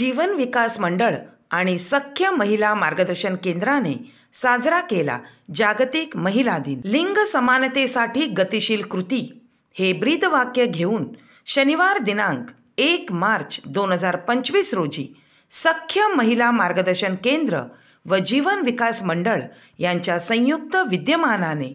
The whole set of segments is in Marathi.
जीवन विकास मंडळ आणि सख्य महिला मार्गदर्शन केंद्राने साजरा केला जागतिक महिला दिन। लिंग समानतेसाठी गतिशील कृती हे ब्रीदवाक्य घेऊन शनिवार दिनांक 1 मार्च 2025 रोजी सख्य महिला मार्गदर्शन केंद्र व जीवन विकास मंडळ यांच्या संयुक्त विद्यमानाने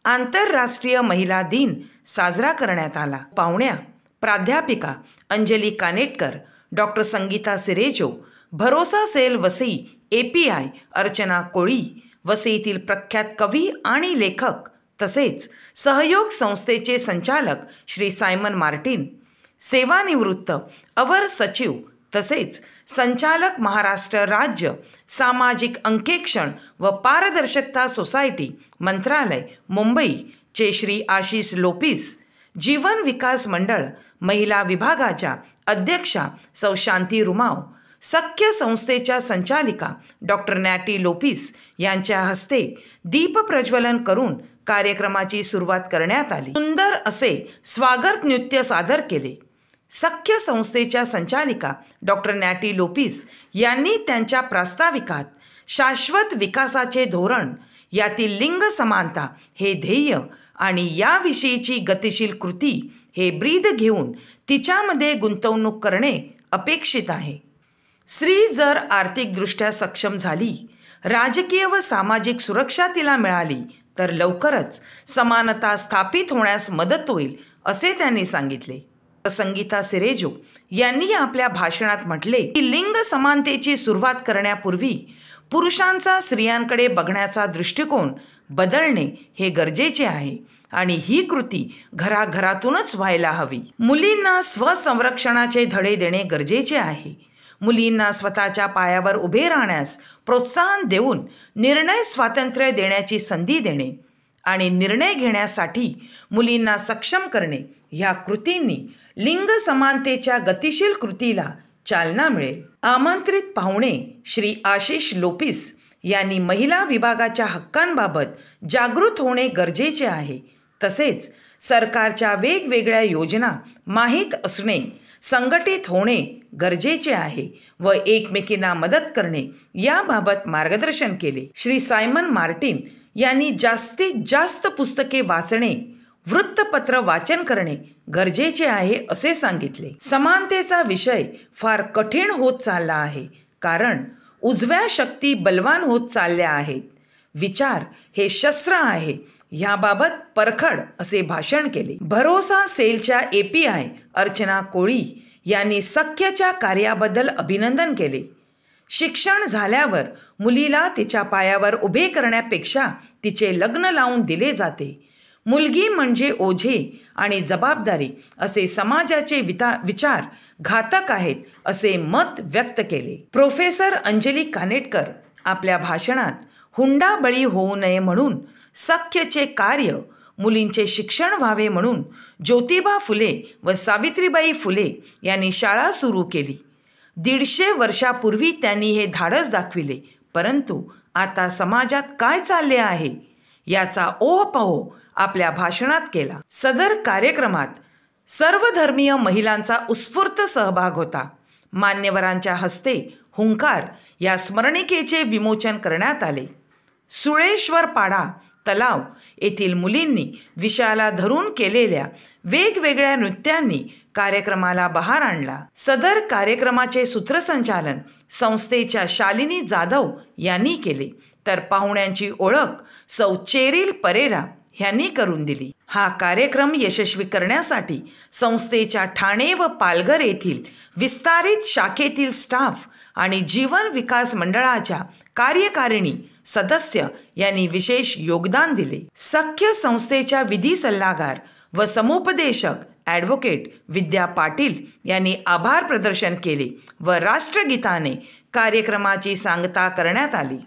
आंतरराष्ट्रीय महिला दिन साजरा करण्यात आला। पाहुण्या प्राध्यापिका अंजली कानेटकर, डॉक्टर संगीता सिरेजो, भरोसा सेल वसई API अर्चना कोळी, वसईतील प्रख्यात कवी आणि लेखक तसेच सहयोग संस्थेचे संचालक श्री सायमन मार्टिन, सेवानिवृत्त अवर सचिव तसेच संचालक महाराष्ट्र राज्य सामाजिक अंकेक्षण व पारदर्शकता सोसायटी मंत्रालय मुंबई चे श्री आशिष लोपिस, जीवन विकास मंडळ महिला विभागाच्या अध्यक्षा सौ शांती रुमाव, सख्य संस्थेच्या संचालिका डॉक्टर नॅटी लोपिस यांच्या हस्ते दीप प्रज्वलन करून कार्यक्रमाची सुरुवात करण्यात आली। सुंदर असे स्वागत नृत्य सादर केले। सख्य संस्थेच्या संचालिका डॉक्टर नॅटी लोपिस यांनी त्यांच्या प्रास्ताविकात शाश्वत विकासाचे धोरण यातील लिंग समानता हे ध्येय आणि याविषयीची गतिशील कृती हे ब्रीद घेऊन तिच्यामध्ये गुंतवणूक करणे अपेक्षित आहे। स्त्री जर आर्थिकदृष्ट्या सक्षम झाली, राजकीय व सामाजिक सुरक्षा तिला मिळाली तर लवकरच समानता स्थापित होण्यास मदत होईल असे त्यांनी सांगितले। संगीता सिरेजो यांनी आपल्या भाषणात म्हटले की लिंग समानतेची सुरुवात करण्यापूर्वी पुरुषांचा स्त्रियांकडे बघण्याचा दृष्टिकोन बदलणे हे गरजेचे आहे आणि ही कृती घराघरातूनच व्हायला हवी। मुलींना स्वसंरक्षणाचे धडे देणे गरजेचे आहे। मुलींना स्वतःच्या पायावर उभे राहण्यास प्रोत्साहन देऊन निर्णय स्वातंत्र्य देण्याची संधी देणे आणि निर्णय घेण्यासाठी मुलींना सक्षम करणे ह्या कृतींनी लिंग समानतेच्या गतिशील कृतीला चालना मिळेल। आमंत्रित पाहुणे श्री आशिष लोपिस यांनी महिला विभागाच्या हक्कांबाबत जागृत होणे गरजेचे आहे, तसेच सरकारच्या वेगवेगळ्या योजना माहीत असणे, संघटित होणे गरजेचे आहे व एकमेकींना मदत करणे याबाबत मार्गदर्शन केले। श्री सायमन मार्टिन यांनी जास्तीत जास्त पुस्तके वाचणे, वृत्तपत्र वाचन करणे गरजेचे आहे असे सांगितले। समानतेचा विषय फार कठीण होत चालला आहे, कारण उजव्या शक्ती बलवान होत चालल्या आहेत। विचार हे शस्त्र आहे याबाबत परखड असे भाषण केले। भरोसा सेलच्या API अर्चना कोळी यांनी सख्यच्या कार्याबद्दल अभिनंदन केले। शिक्षण झाल्यावर मुलीला तिच्या पायावर उभे करण्यापेक्षा तिचे लग्न लावून दिले जाते। मुलगी म्हणजे ओझे आणि जबाबदारी असे समाजाचे विचार घातक आहेत असे मत व्यक्त केले। प्रोफेसर अंजली कानेटकर आपल्या भाषणात हुंडाबळी होऊ नये म्हणून सख्यचे कार्य, मुलींचे शिक्षण व्हावे म्हणून ज्योतिबा फुले व सावित्रीबाई फुले यांनी शाळा सुरू केली। 150 वर्षापूर्वी त्यांनी हे धाडस दाखविले, परंतु आता समाजात काय चालले आहे याचा ओहपोह आपल्या भाषणात केला। सदर कार्यक्रमात सर्वधर्मीय महिलांचा उत्स्फूर्त सहभाग होता। मान्यवरांच्या हस्ते हुंकार या स्मरणिकेचे विमोचन करण्यात आले। सुळेश्वर पाडा तलाव येथील मुलींनी विषयाला धरून केलेल्या वेगवेगळ्या नृत्यांनी कार्यक्रमाला बहार आणला। सदर कार्यक्रमाचे सूत्रसंचालन संस्थेच्या शालिनी जाधव यांनी केले, तर पाहुण्यांची ओळख सौ चेरिल परेरा यांनी करून दिली। हा कार्यक्रम यशस्वी करण्यासाठी संस्थेच्या ठाणे व पालघर येथील विस्तारित शाखेतील स्टाफ आणि जीवन विकास मंडळाच्या कार्यकारिणी सदस्य यांनी विशेष योगदान दिले। सख्य संस्थेच्या विधी सल्लागार व समुपदेशक ॲडव्होकेट विद्या पाटील यांनी आभार प्रदर्शन केले व राष्ट्रगीताने कार्यक्रमाची सांगता करण्यात आली।